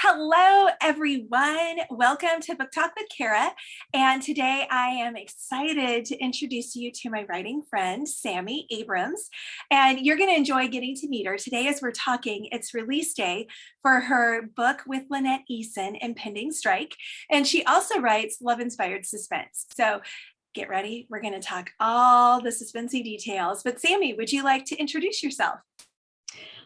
Hello, everyone. Welcome to Book Talk with Kara. And today I am excited to introduce you to my writing friend, Sami Abrams. And you're going to enjoy getting to meet her. Today, as we're talking, it's release day for her book with Lynette Eason, Impending Strike. And she also writes love-inspired suspense. So get ready. We're going to talk all the suspensey details. But Sami, would you like to introduce yourself?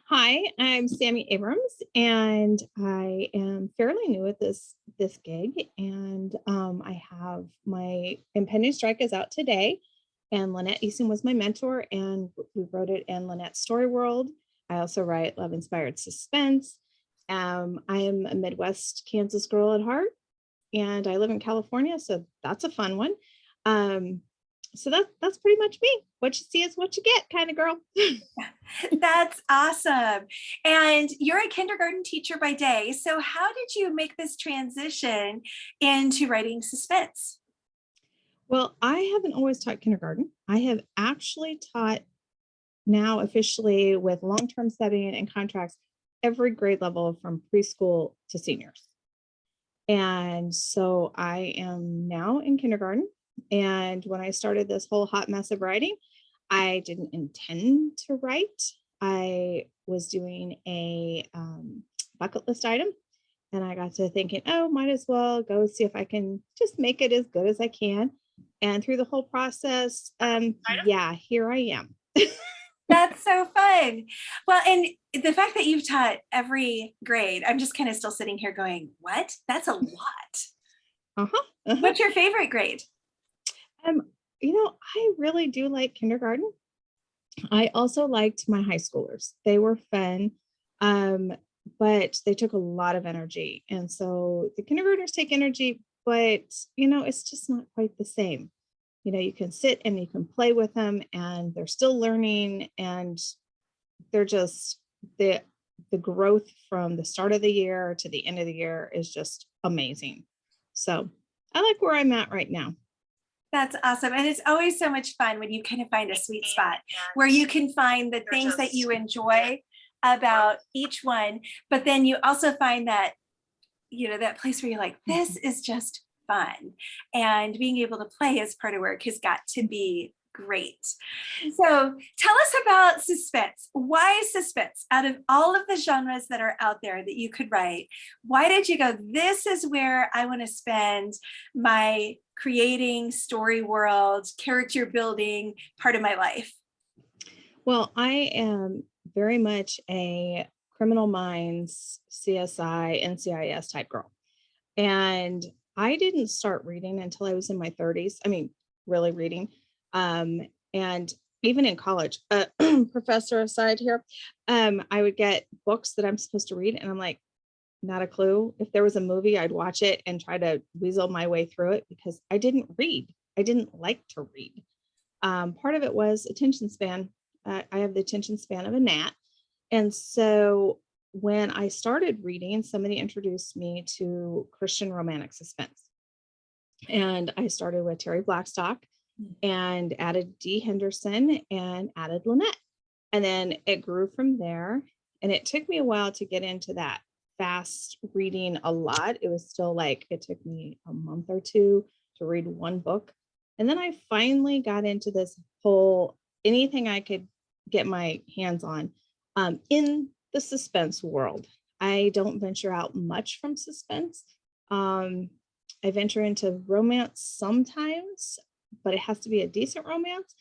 Hi, I'm Sami Abrams, and I am fairly new at this gig. And I have my Impending Strike is out today, and Lynette Eason was my mentor, and we wrote it in Lynette's story world. I also write love-inspired suspense. I am a Midwest Kansas girl at heart, and I live in California, so that's a fun one. So that's pretty much me. What you see is what you get kind of girl. That's awesome. And you're a kindergarten teacher by day. So how did you make this transition into writing suspense? Well, I haven't always taught kindergarten. I have actually taught now officially with long-term studying and contracts every grade level from preschool to seniors. And so I am now in kindergarten. And when I started this whole hot mess of writing, I didn't intend to write. I was doing a bucket list item, and I got to thinking, oh, might as well go see if I can just make it as good as I can. And through the whole process, yeah, here I am. That's so fun. Well, and the fact that you've taught every grade, I'm just kind of still sitting here going, what? That's a lot. What's your favorite grade? I really do like kindergarten. I also liked my high schoolers. They were fun, but they took a lot of energy. And so the kindergartners take energy, but, it's just not quite the same. You can sit and you can play with them and they're still learning, and they're just, the growth from the start of the year to the end of the year is just amazing. So I like where I'm at right now. That's awesome. And it's always so much fun when you kind of find a sweet spot where you can find the things that you enjoy about each one, but then you also find that, that place where you're like, this is just fun. And being able to play as part of work has got to be great. So tell us about suspense. Why suspense? Out of all of the genres that are out there that you could write, why did you go, this is where I want to spend my creating story world, character building part of my life? Well, I am very much a Criminal Minds, CSI, NCIS type girl. And I didn't start reading until I was in my 30s. I mean, really reading. And even in college, professor aside here, I would get books that I'm supposed to read, and I'm like, not a clue. If there was a movie, I'd watch it and try to weasel my way through it because I didn't read. I didn't like to read. Part of it was attention span. I have the attention span of a gnat. And so when I started reading, somebody introduced me to Christian romantic suspense. And I started with Terry Blackstock and added Dee Henderson and added Lynette. And then it grew from there. And it took me a while to get into that fast reading a lot. It was still like, it took me a month or two to read one book. And then I finally got into this whole, anything I could get my hands on in the suspense world. I don't venture out much from suspense. I venture into romance sometimes, but it has to be a decent romance.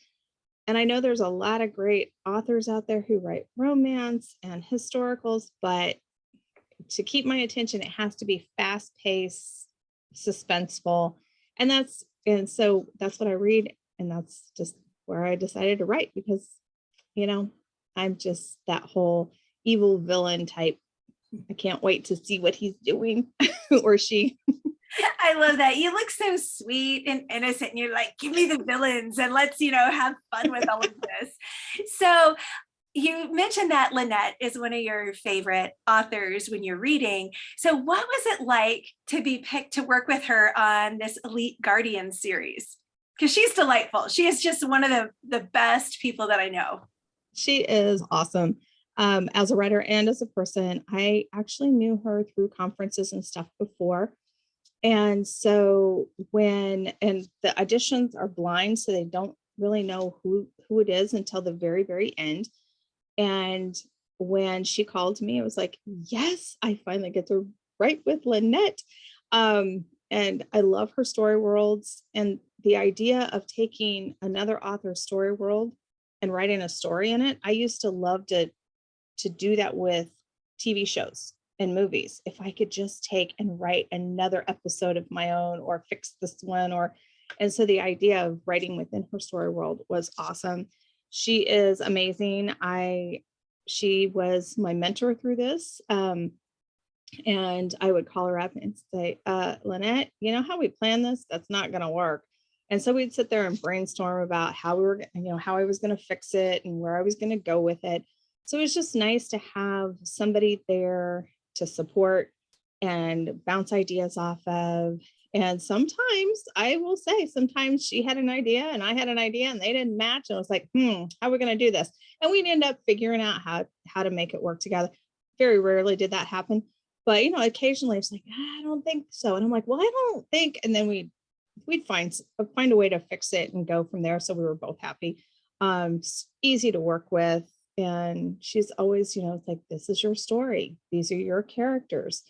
And I know there's a lot of great authors out there who write romance and historicals, but to keep my attention, it has to be fast-paced, suspenseful. And so that's what I read. And that's just where I decided to write because, I'm just that whole evil villain type. I can't wait to see what he's doing or she. I love that. You look so sweet and innocent, and you're like, give me the villains and let's, have fun with all of this. So you mentioned that Lynette is one of your favorite authors when you're reading. So what was it like to be picked to work with her on this Elite Guardian series? Because she's delightful. She is just one of the best people that I know. She is awesome. as a writer and as a person. I actually knew her through conferences and stuff before. And so and the auditions are blind, so they don't really know who it is until the very, very end. And when she called me, it was like, yes, I finally get to write with Lynette. And I love her story worlds, and the idea of taking another author's story world and writing a story in it. I used to love to do that with TV shows and movies. If I could just take and write another episode of my own or fix this one, and so the idea of writing within her story world was awesome. She is amazing. She was my mentor through this. And I would call her up and say, Lynette, you know how we planned this? That's not going to work. And so we'd sit there and brainstorm about how how I was going to fix it and where I was going to go with it. So it was just nice to have somebody there to support and bounce ideas off of. And sometimes I will say, sometimes she had an idea and I had an idea and they didn't match. And I was like, how are we going to do this? And we'd end up figuring out how to make it work together. Very rarely did that happen. But, occasionally it's like, I don't think so. And I'm like, well, I don't think. And then we'd find a way to fix it and go from there. So we were both happy. It's easy to work with. And she's always, it's like, this is your story. These are your characters.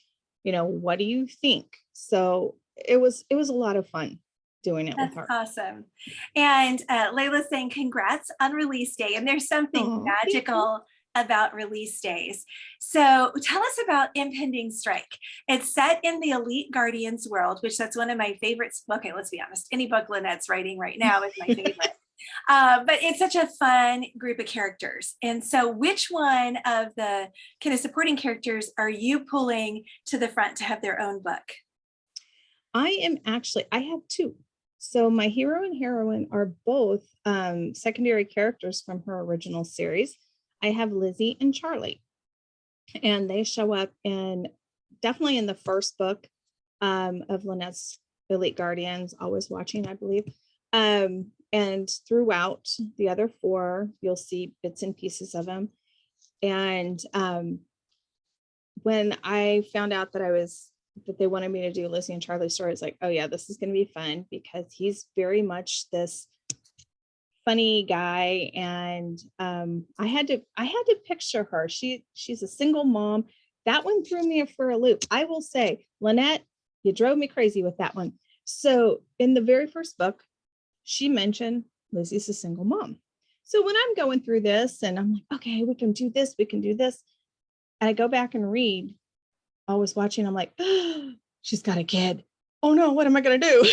What do you think? So it was a lot of fun doing it with her. Awesome. And Layla's saying congrats on release day. And there's something magical about release days. So tell us about Impending Strike. It's set in the Elite Guardians world, which that's one of my favorites. Okay, let's be honest. Any book Lynette's writing right now is my favorite. But it's such a fun group of characters. And so which one of the kind of supporting characters are you pulling to the front to have their own book? I have two. So my hero and heroine are both secondary characters from her original series. I have Lizzie and Charlie, and they show up definitely in the first book of Lynette's Elite Guardians, Always Watching, I believe. And throughout the other four, you'll see bits and pieces of them. And when I found out that they wanted me to do Lizzie and Charlie story, it's like, oh yeah, this is going to be fun, because he's very much this funny guy. And I had to picture her. She's a single mom. That one threw me for a loop. I will say, Lynette, you drove me crazy with that one. So in the very first book, she mentioned Lizzie's a single mom. So when I'm going through this and I'm like, okay, we can do this, and I go back and read Always Watching, I'm like, oh, she's got a kid. Oh no, what am I going to do?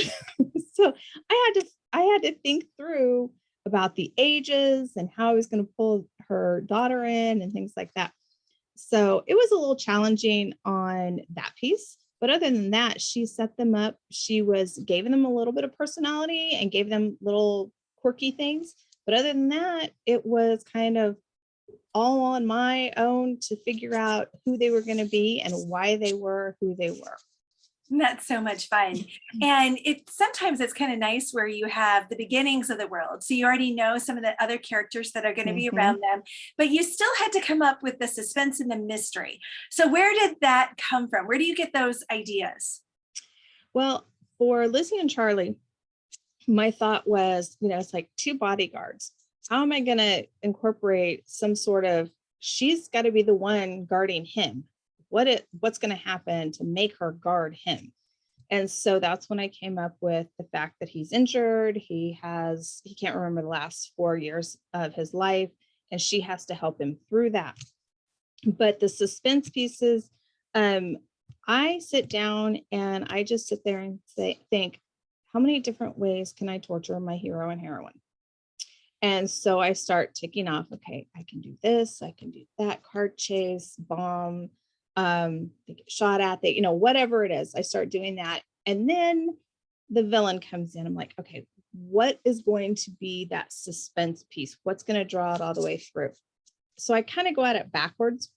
So I had to think through about the ages and how I was going to pull her daughter in and things like that. So it was a little challenging on that piece. But other than that, she set them up. She was giving them a little bit of personality and gave them little quirky things. But other than that, it was kind of all on my own to figure out who they were going to be and why they were who they were. That's so much fun. And sometimes it's kind of nice where you have the beginnings of the world. So you already know some of the other characters that are going to be around them, but you still had to come up with the suspense and the mystery. So where did that come from? Where do you get those ideas? Well, for Lizzie and Charlie, my thought was, it's like two bodyguards. How am I going to incorporate some sort of, she's got to be the one guarding him. What's going to happen to make her guard him? And so that's when I came up with the fact that he's injured. He can't remember the last 4 years of his life, and she has to help him through that. But the suspense pieces, I sit down and I just sit there and think, how many different ways can I torture my hero and heroine? And so I start ticking off, okay, I can do this, I can do that, car chase, bomb, they get shot at, whatever it is, I start doing that. And then the villain comes in. I'm like, okay, what is going to be that suspense piece? What's going to draw it all the way through? So I kind of go at it backwards.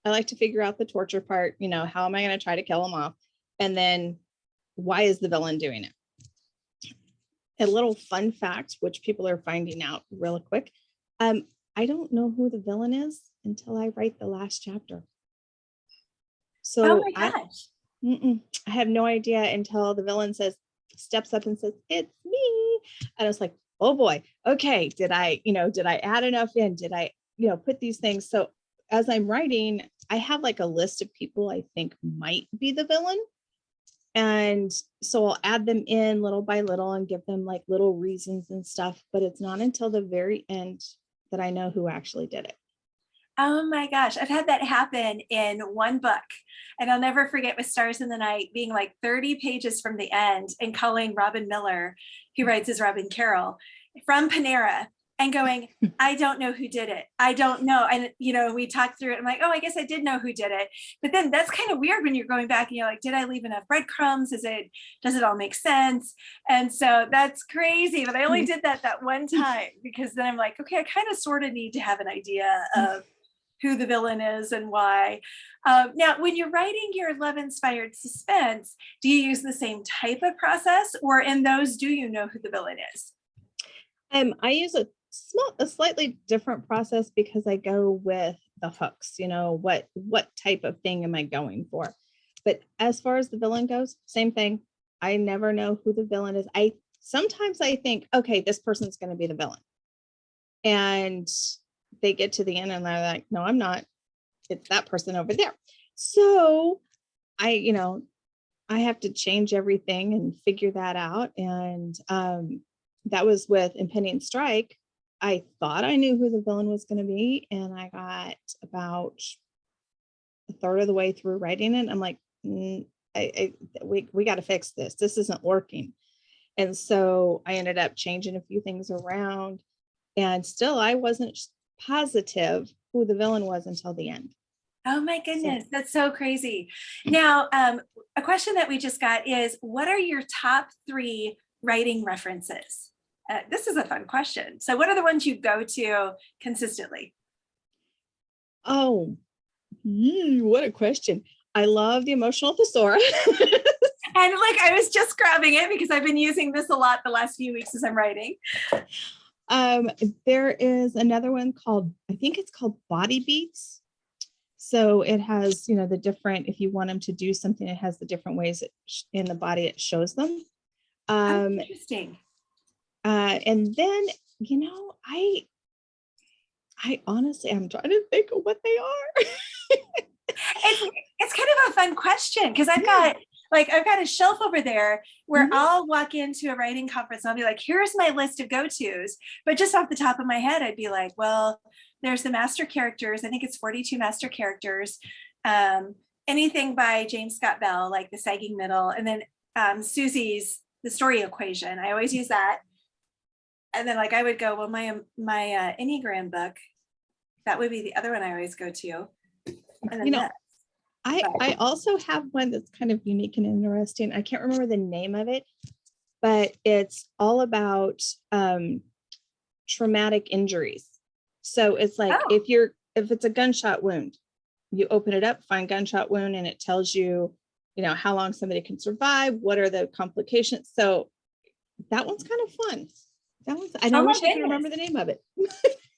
I like to figure out the torture part, how am I going to try to kill him off? And then why is the villain doing it? A little fun fact, which people are finding out really quick. I don't know who the villain is until I write the last chapter. Oh So my gosh. I have no idea until the villain steps up and says, "It's me." And I was like, oh boy, okay, did I add enough in? Did I, put these things? So as I'm writing, I have like a list of people I think might be the villain. And so I'll add them in little by little and give them like little reasons and stuff. But it's not until the very end that I know who actually did it. Oh my gosh, I've had that happen in one book. And I'll never forget with Stars in the Night being like 30 pages from the end and calling Robin Miller, who writes as Robin Carroll, from Panera and going, I don't know who did it. I don't know. And, we talked through it. I'm like, oh, I guess I did know who did it. But then that's kind of weird when you're going back and you're like, did I leave enough breadcrumbs? Does it all make sense? And so that's crazy. But I only did that one time because then I'm like, okay, I kind of sort of need to have an idea of who the villain is and why. Now, when you're writing your love-inspired suspense, do you use the same type of process, or in those, do you know who the villain is? I use a slightly different process because I go with the hooks. What type of thing am I going for? But as far as the villain goes, same thing. I never know who the villain is. Sometimes I think, okay, this person's going to be the villain, and they get to the end and they're like, no, I'm not. It's that person over there. So I have to change everything and figure that out. And that was with Impending Strike. I thought I knew who the villain was going to be, and I got about a third of the way through writing it. I'm like, we got to fix this. This isn't working. And so I ended up changing a few things around, and still I wasn't positive who the villain was until the end. Oh my goodness, that's so crazy. Now, a question that we just got is, what are your top 3 writing references? This is a fun question. So what are the ones you go to consistently? Oh, what a question. I love the emotional thesaurus. And I was just grabbing it because I've been using this a lot the last few weeks as I'm writing. There is another one I think it's called Body Beats. So it has, the different, if you want them to do something, it has the different ways in the body it shows them. Interesting. And then, I honestly, I'm trying to think of what they are. It's kind of a fun question because I've got a shelf over there where I'll walk into a writing conference and I'll be like, here's my list of go-tos. But just off the top of my head, I'd be like, well, there's the master characters. I think it's 42 master characters. Anything by James Scott Bell, like The Sagging Middle. And then Susie's The Story Equation. I always use that. And then I would go, well, my Enneagram book, that would be the other one I always go to. And then I also have one that's kind of unique and interesting. I can't remember the name of it, but it's all about traumatic injuries. So it's like, if it's a gunshot wound, you open it up, find gunshot wound, and it tells you, how long somebody can survive, what are the complications. So that one's kind of fun. I wish I could remember the name of it.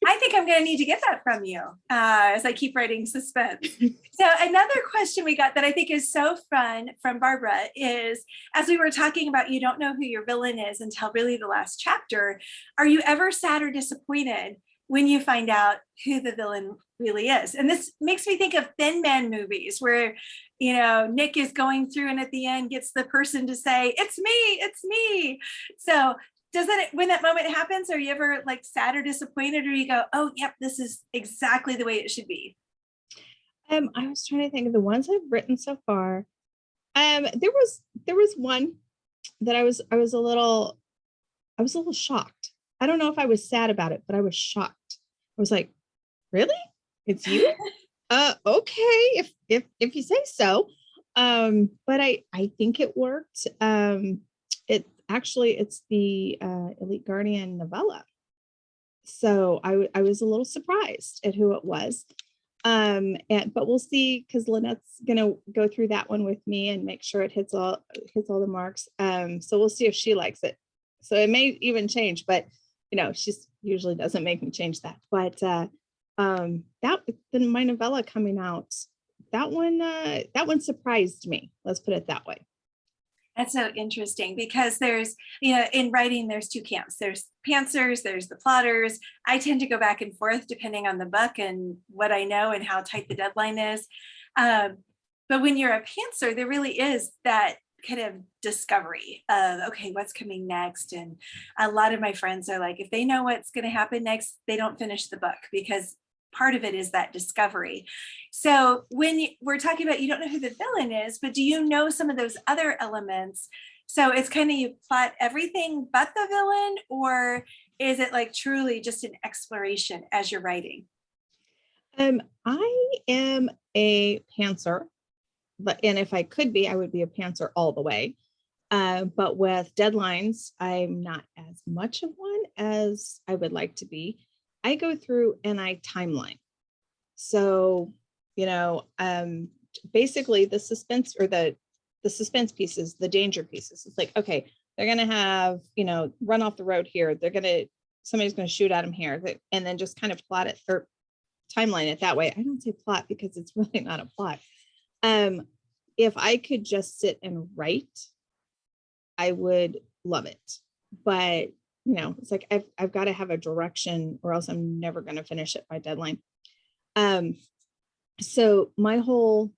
I think I'm going to need to get that from you as I keep writing suspense. So another question we got that I think is so fun from Barbara is, as we were talking about, you don't know who your villain is until really the last chapter. Are you ever sad or disappointed when you find out who the villain really is? And this makes me think of Thin Man movies where, Nick is going through and at the end gets the person to say, it's me. So when that moment happens, are you ever sad or disappointed, or you go, oh, yep, this is exactly the way it should be? I was trying to think of the ones I've written so far. There was one that I was a little shocked. I don't know if I was sad about it, but I was shocked. I was like, really? It's you? Okay, if you say so. But I think it worked. It's the Elite Guardian novella. So I was a little surprised at who it was. But we'll see, because Lynette's gonna go through that one with me and make sure it hits all the marks. So we'll see if she likes it. So it may even change, but she usually doesn't make me change that. But Then my novella coming out, that one surprised me. Let's put it that way. That's so interesting because there's, you know, in writing, there's two camps. There's pantsers, there's the plotters. I tend to go back and forth depending on the book and what I know and how tight the deadline is. But when you're a pantser, there really is that kind of discovery of, okay, what's coming next? And a lot of my friends are like, if they know what's going to happen next, they don't finish the book because part of it is that discovery. So when we're talking about, you don't know who the villain is, but do you know some of those other elements? So it's kind of, you plot everything but the villain, or is it like truly just an exploration as you're writing? I am a pantser, and if I could be, I would be a pantser all the way. But with deadlines, I'm not as much of one as I would like to be. I go through and I timeline. So, basically the suspense or the suspense pieces, the danger pieces. It's like, okay, they're going to have, run off the road here. Somebody's going to shoot at them here, and then just kind of plot it or timeline it that way. I don't say plot because it's really not a plot. If I could just sit and write, I would love it. But it's like I've got to have a direction or else I'm never going to finish it by deadline. So my whole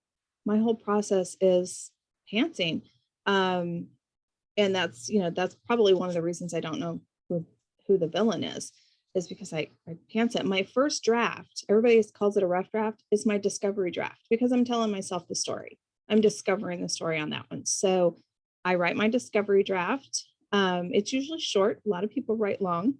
process is pantsing. And that's probably one of the reasons I don't know who the villain is because I pants it. My first draft, everybody calls it a rough draft, is my discovery draft because I'm telling myself the story. I'm discovering the story on that one. So I write my discovery draft. It's usually short. A lot of people write long,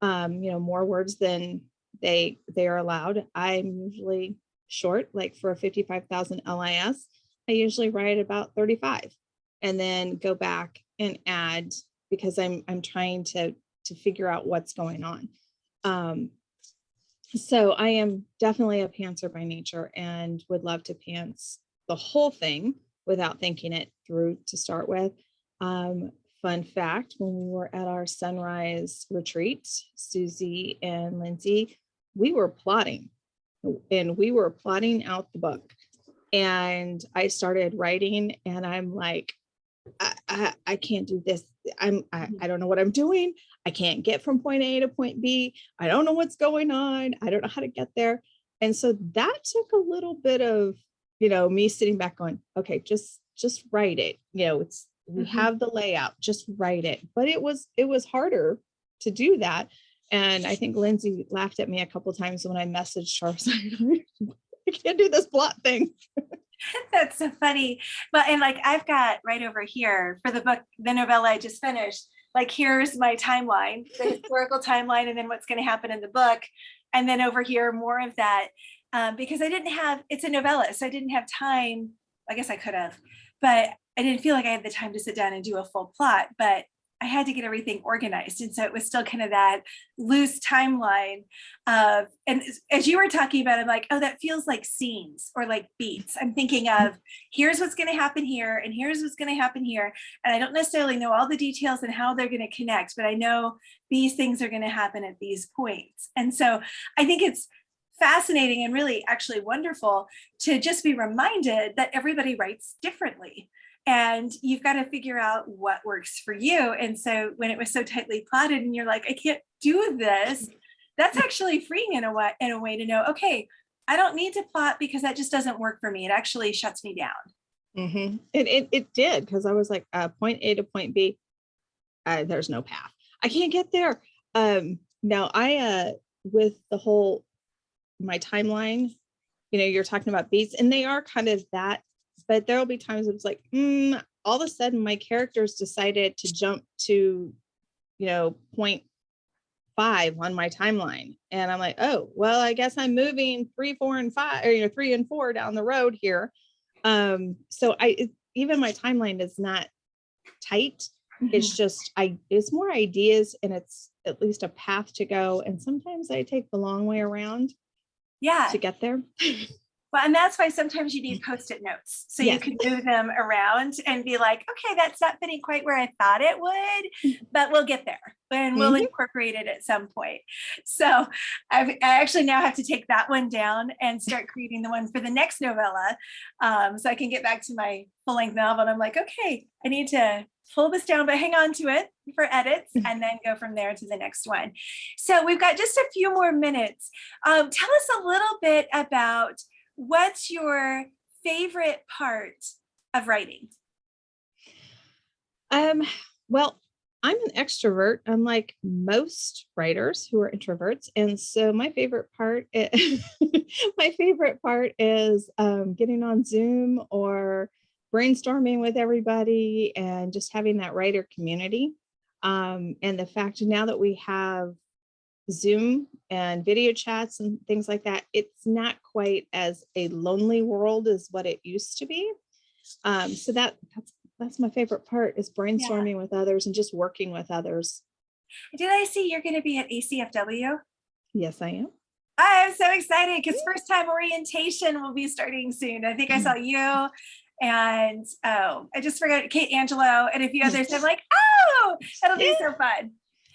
more words than they are allowed. I'm usually short, like for a 55,000 LIS, I usually write about 35 and then go back and add because I'm trying to figure out what's going on. So I am definitely a pantser by nature and would love to pants the whole thing without thinking it through to start with. Fun fact, when we were at our sunrise retreat, Susie and Lindsay, we were plotting out the book. And I started writing and I'm like, I can't do this. I don't know what I'm doing. I can't get from point A to point B. I don't know what's going on. I don't know how to get there. And so that took a little bit of, me sitting back going, okay, just write it. We have the layout, just write it. But it was harder to do that. And I think Lindsay laughed at me a couple of times when I messaged her. I can't do this plot thing. That's so funny. Well, and like I've got right over here for the book, the novella I just finished, like here's my timeline, the historical timeline, and then what's going to happen in the book. And then over here, more of that. Because it's a novella, so I didn't have time. I guess I could have, but I didn't feel like I had the time to sit down and do a full plot, but I had to get everything organized. And so it was still kind of that loose timeline of, and as you were talking about, I'm like, oh, that feels like scenes or like beats. I'm thinking of here's what's going to happen here and here's what's going to happen here. And I don't necessarily know all the details and how they're going to connect, but I know these things are going to happen at these points. And so I think it's fascinating and really actually wonderful to just be reminded that everybody writes differently. And you've got to figure out what works for you. And so when it was so tightly plotted and you're like, I can't do this, that's actually freeing in a way to know, okay, I don't need to plot because that just doesn't work for me. It actually shuts me down. Mm-hmm. It did, because I was like, point A to point B, there's no path. I can't get there. Now I, with the whole, my timeline, you're talking about beats and they are kind of that, but there'll be times it's like, all of a sudden my characters decided to jump to, point 5 on my timeline. And I'm like, oh, well, I guess I'm moving 3, 4, and 5, or 3 and 4 down the road here. So even my timeline is not tight. Mm-hmm. It's just, it's more ideas and it's at least a path to go. And sometimes I take the long way around. Yeah. To get there. Well, and that's why sometimes you need Post-it notes. So you Yes. can move them around and be like, okay, that's not fitting quite where I thought it would, but we'll get there and we'll incorporate it at some point. So I actually now have to take that one down and start creating the one for the next novella. So I can get back to my full-length novel. And I'm like, okay, I need to pull this down, but hang on to it for edits and then go from there to the next one. So we've got just a few more minutes. Tell us a little bit about what's your favorite part of writing? Well, I'm an extrovert, unlike most writers who are introverts. And so my favorite part is, getting on Zoom or brainstorming with everybody and just having that writer community. And the fact now that we have Zoom and video chats and things like that, it's not quite as a lonely world as what it used to be. So that's my favorite part, is brainstorming with others and just working with others. Did I see you're going to be at ACFW? Yes, I am. I'm so excited because first time orientation will be starting soon. I think I saw you and I just forgot Kate Angelo and a few others. I'm like, oh, that'll be so fun.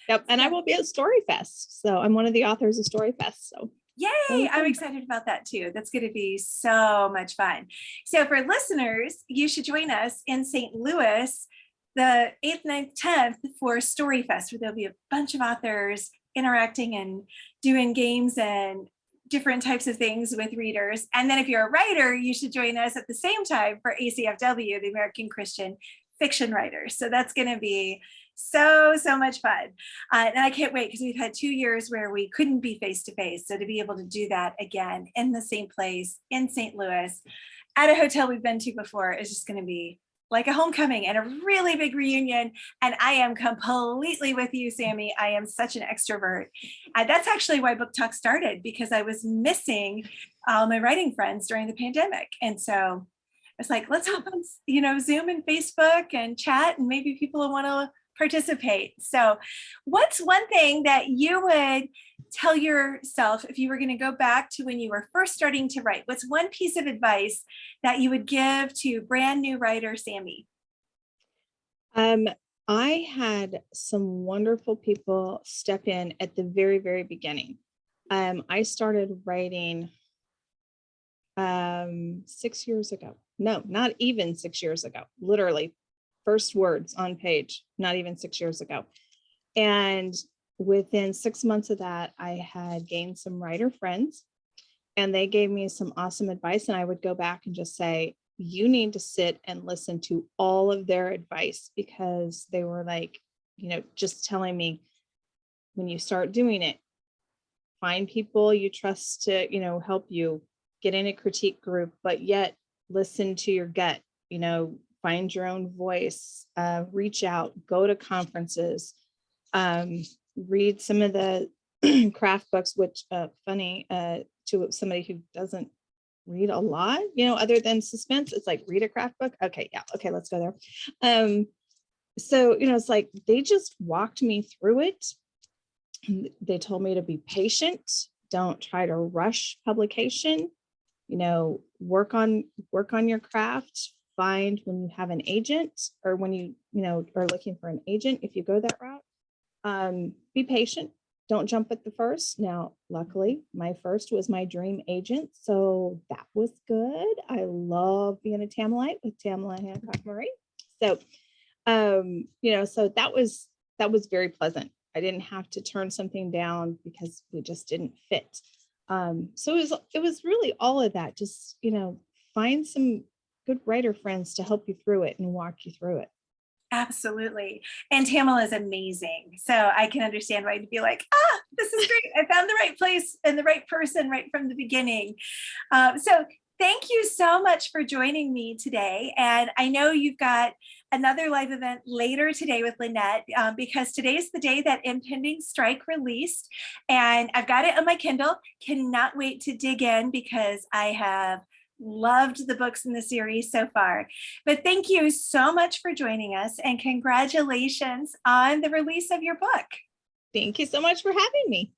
Yep. And I will be at Storyfest. So I'm one of the authors of Storyfest. So yay, I'm excited about that too. That's going to be so much fun. So for listeners, you should join us in St. Louis the 8th, 9th, 10th for Storyfest, where there'll be a bunch of authors interacting and doing games and different types of things with readers. And then if you're a writer, you should join us at the same time for ACFW, the American Christian Fiction Writers. So that's going to be so much fun. And I can't wait because we've had 2 years where we couldn't be face to face. So to be able to do that again in the same place in St. Louis at a hotel we've been to before is just going to be like a homecoming and a really big reunion. And I am completely with you, Sami. I am such an extrovert. That's actually why Book Talk started, because I was missing my writing friends during the pandemic. And so it's like, let's hop on, Zoom and Facebook and chat, and maybe people will want to participate. So what's one thing that you would tell yourself if you were going to go back to when you were first starting to write? What's one piece of advice that you would give to brand new writer Sami? I had some wonderful people step in at the very, very beginning. I started writing 6 years ago. No, not even 6 years ago, literally. First words on page, not even 6 years ago. And within 6 months of that, I had gained some writer friends, and they gave me some awesome advice. And I would go back and just say, you need to sit and listen to all of their advice, because they were like, just telling me, when you start doing it, find people you trust to, help you, get in a critique group, but yet listen to your gut, find your own voice, reach out, go to conferences, read some of the craft books, which funny to somebody who doesn't read a lot, other than suspense. It's like, read a craft book. Okay. Yeah. Okay. Let's go there. So, it's like, they just walked me through it. They told me to be patient. Don't try to rush publication, work on your craft. Find when you have an agent, or when you are looking for an agent, if you go that route, be patient. Don't jump at the first. Now, luckily, my first was my dream agent, so that was good. I love being a Tamilite with Tamila Hancock Murray. So, so that was very pleasant. I didn't have to turn something down because we just didn't fit. So it was really all of that. Just find some good writer friends to help you through it and walk you through it. Absolutely. And Tamila is amazing. So I can understand why you'd be like, this is great. I found the right place and the right person right from the beginning. So thank you so much for joining me today. And I know you've got another live event later today with Lynette, because today is the day that Impending Strike released. And I've got it on my Kindle. Cannot wait to dig in, because I have loved the books in the series so far. But thank you so much for joining us, and congratulations on the release of your book. Thank you so much for having me.